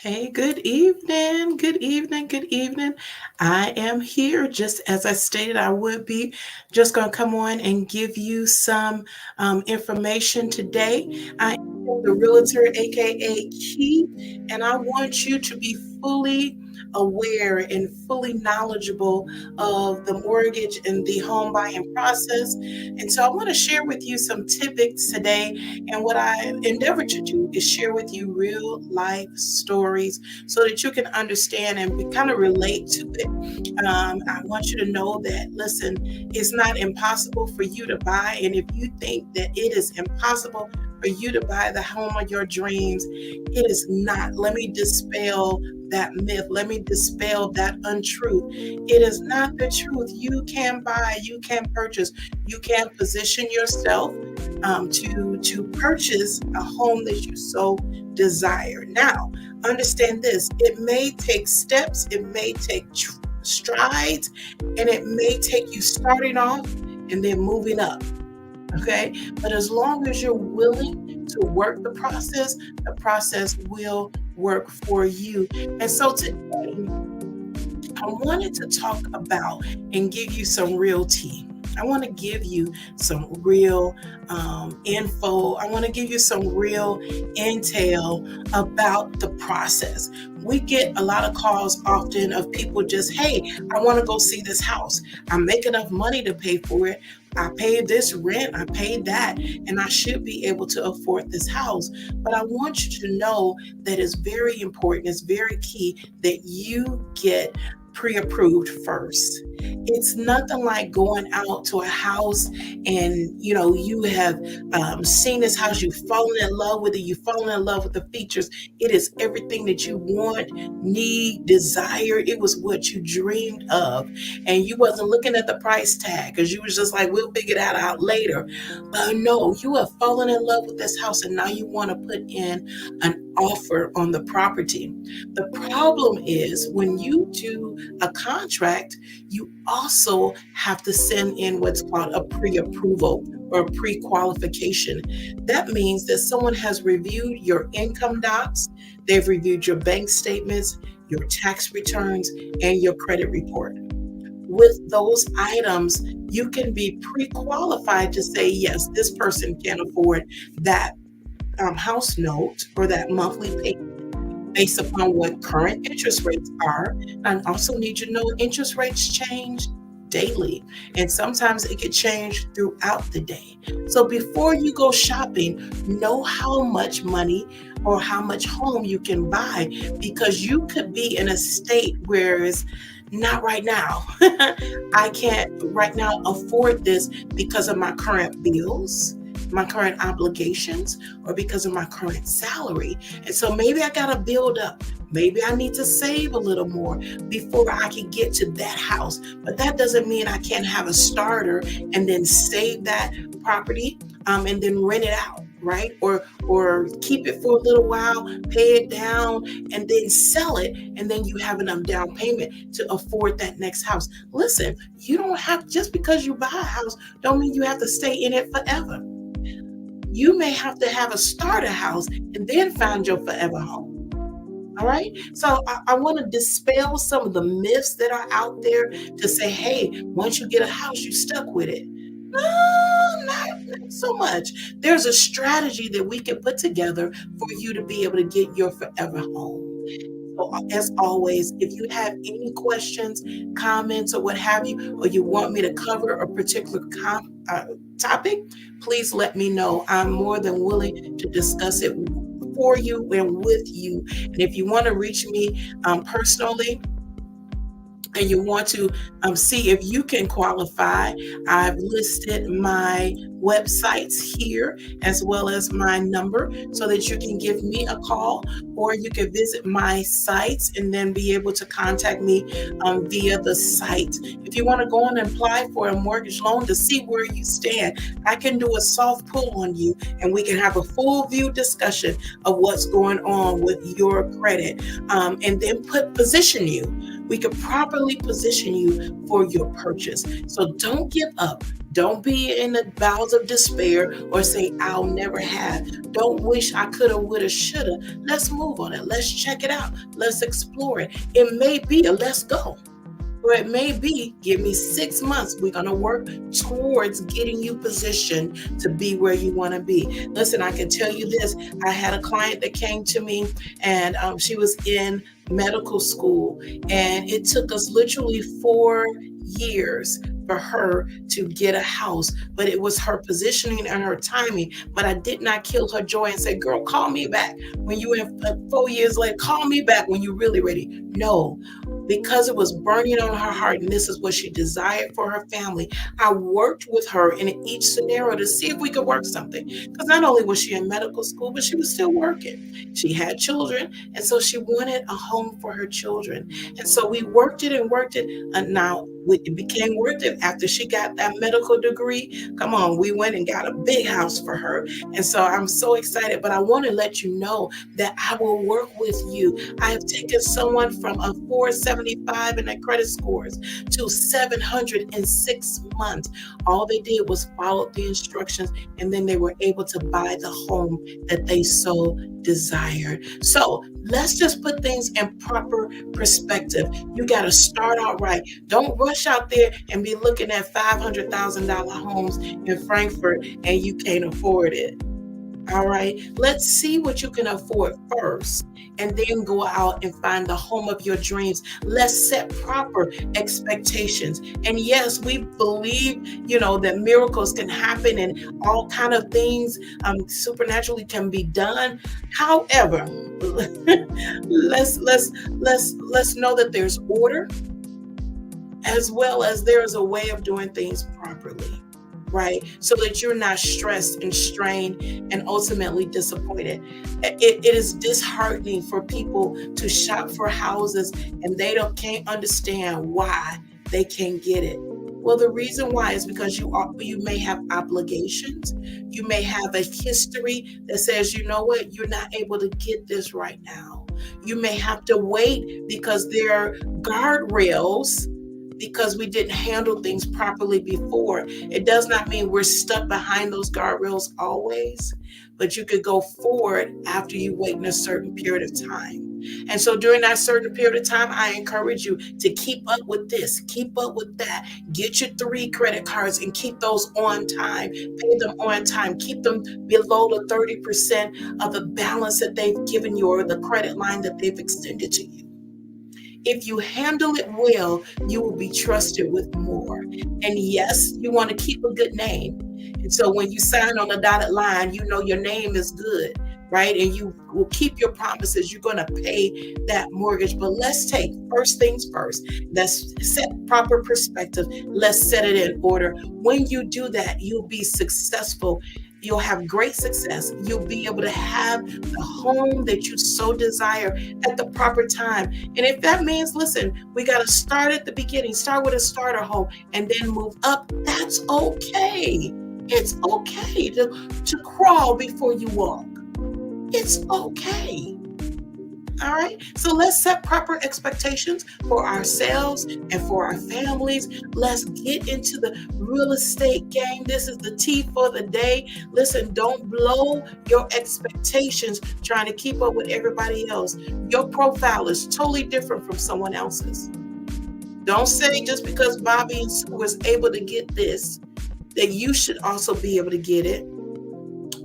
Hey, good evening. Good evening. Good evening. I am here just as I stated I would be. Just going to come on and give you some information today. I am the realtor, aka Key, and I want you to be fully aware and fully knowledgeable of the mortgage and the home buying process. And so I want to share with you some tidbits today, and what I endeavor to do is share with you real life stories so that you can understand and kind of relate to it. I want you to know that, listen, it's not impossible for you to buy. And if you think that it is impossible for you to buy the home of your dreams, it is not. Let me dispel that myth. Let me dispel that untruth. It is not the truth. You can buy, you can purchase, you can position yourself to purchase a home that you so desire. Now, understand this: it may take steps, it may take strides, and it may take you starting off and then moving up. Okay, but as long as you're willing to work the process will work for you. And so today, I wanted to talk about and give you some real tea. I want to give you some real info. I want to give you some real intel about the process. We get a lot of calls often of people just, hey, I want to go see this house. I make enough money to pay for it. I paid this rent, I paid that, and I should be able to afford this house. But I want you to know that it's very important, it's very key that you get pre-approved first. It's nothing like going out to a house and you have seen this house, you've fallen in love with it, you've fallen in love with the features. It is everything that you want, need, desire. It was what you dreamed of, and you wasn't looking at the price tag because you was just like, we'll figure that out later. But no, you have fallen in love with this house, and now you want to put in an offer on the property. The problem is when you do a contract, you also have to send in what's called a pre-approval or a pre-qualification. That means that someone has reviewed your income docs, they've reviewed your bank statements, your tax returns, and your credit report. With those items, you can be pre-qualified to say, yes, this person can afford that house note or that monthly payment based upon what current interest rates are. I also need you to know interest rates change daily, and sometimes it could change throughout the day. So before you go shopping, know how much money or how much home you can buy, because you could be in a state where it's not right now. I can't right now afford this because of my current bills, my current obligations, or because of my current salary. And so maybe I got to build up. Maybe I need to save a little more before I can get to that house. But that doesn't mean I can't have a starter and then save that property and then rent it out. Right? Or keep it for a little while, pay it down, and then sell it, and then you have enough down payment to afford that next house. Listen, you don't have, just because you buy a house don't mean you have to stay in it forever. You may have to have a starter house and then find your forever home. All right. So I want to dispel some of the myths that are out there to say, hey, once you get a house, you stuck with it. No, not so much. There's a strategy that we can put together for you to be able to get your forever home. So, as always, if you have any questions, comments, or what have you, or you want me to cover a particular topic, please let me know. I'm more than willing to discuss it for you and with you. And if you want to reach me personally, and you want to see if you can qualify, I've listed my websites here as well as my number so that you can give me a call, or you can visit my sites and then be able to contact me via the site. If you want to go on and apply for a mortgage loan to see where you stand, I can do a soft pull on you and we can have a full view discussion of what's going on with your credit, and then position you we could properly position you for your purchase. So don't give up. Don't be in the bowels of despair or say, I'll never have. Don't wish I coulda, woulda, shoulda. Let's move on it. Let's check it out. Let's explore it. It may be a let's go. Or it may be, give me 6 months. We're going to work towards getting you positioned to be where you want to be. Listen, I can tell you this. I had a client that came to me and she was in medical school, and it took us literally 4 years for her to get a house, but it was her positioning and her timing. But I did not kill her joy and say, girl, call me back when you in 4 years later, call me back when you're really ready. No, because it was burning on her heart and this is what she desired for her family. I worked with her in each scenario to see if we could work something. Because not only was she in medical school, but she was still working. She had children, and so she wanted a home for her children. And so we worked it and worked it. And now it became worth it after she got that medical degree. Come on, we went and got a big house for her. And so I'm so excited, but I want to let you know that I will work with you. I have taken someone from a 475 in their credit scores to 700 in 6 months. All they did was follow the instructions, and then they were able to buy the home that they so desired. So let's just put things in proper perspective. You got to start out right. Don't rush out there and be looking at $500,000 homes in Frankfurt and you can't afford it. All right, let's see what you can afford first and then go out and find the home of your dreams. Let's set proper expectations. And yes, we believe, that miracles can happen and all kind of things supernaturally can be done. However, let's know that there's order as well as there is a way of doing things properly. Right? So that you're not stressed and strained and ultimately disappointed. It is disheartening for people to shop for houses and they can't understand why they can't get it. Well, the reason why is because you may have obligations. You may have a history that says, you know what, you're not able to get this right now. You may have to wait because there are guardrails because we didn't handle things properly before. It does not mean we're stuck behind those guardrails always, but you could go forward after you wait in a certain period of time. And so during that certain period of time, I encourage you to keep up with this, keep up with that. Get your 3 credit cards and keep those on time. Pay them on time. Keep them below the 30% of the balance that they've given you or the credit line that they've extended to you. If you handle it well, you will be trusted with more. And yes, you want to keep a good name. And so when you sign on the dotted line, you know your name is good, right? And you will keep your promises. You're going to pay that mortgage. But let's take first things first. Let's set proper perspective. Let's set it in order. When you do that, you'll be successful. You'll have great success. You'll be able to have the home that you so desire at the proper time. And if that means, listen, we got to start at the beginning, start with a starter home and then move up, that's okay. It's okay to crawl before you walk. It's okay. All right. So let's set proper expectations for ourselves and for our families. Let's get into the real estate game. This is the tea for the day. Listen, don't blow your expectations trying to keep up with everybody else. Your profile is totally different from someone else's. Don't say just because Bobby and Sue was able to get this, that you should also be able to get it.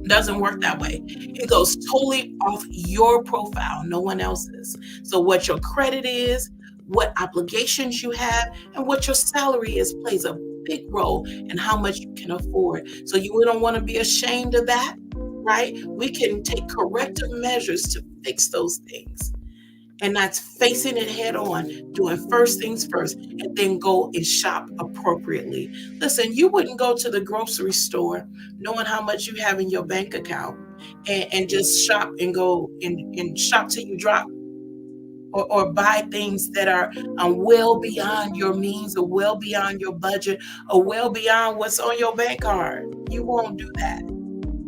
Doesn't work that way. It goes totally off your profile, no one else's. So what your credit is, what obligations you have, and what your salary is plays a big role in how much you can afford. So you don't want to be ashamed of that, right? We can take corrective measures to fix those things. And that's facing it head on, doing first things first, and then go and shop appropriately. Listen, you wouldn't go to the grocery store knowing how much you have in your bank account and just shop and go and shop till you drop or buy things that are well beyond your means or well beyond your budget or well beyond what's on your bank card. You won't do that.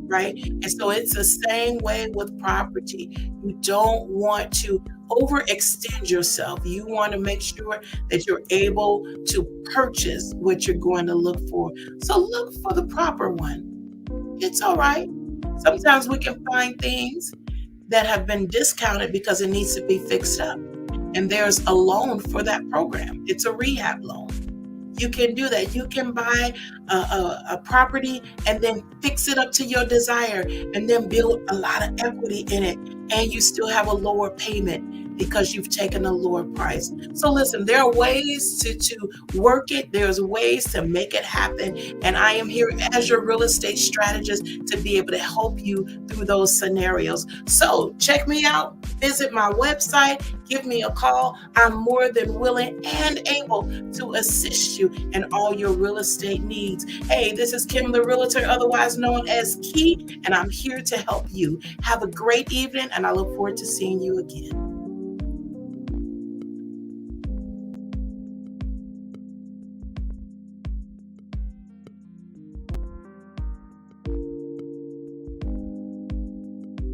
Right? And so it's the same way with property. You don't want to overextend yourself. You want to make sure that you're able to purchase what you're going to look for. So look for the proper one. It's all right. Sometimes we can find things that have been discounted because it needs to be fixed up. And there's a loan for that program. It's a rehab loan. You can do that. You can buy a property and then fix it up to your desire and then build a lot of equity in it. And you still have a lower payment because you've taken a lower price. So listen, there are ways to work it. There's ways to make it happen. And I am here as your real estate strategist to be able to help you through those scenarios. So check me out. Visit my website. Give me a call. I'm more than willing and able to assist you in all your real estate needs. Hey, this is Kim the Realtor, otherwise known as Key, and I'm here to help you. Have a great evening, and I look forward to seeing you again.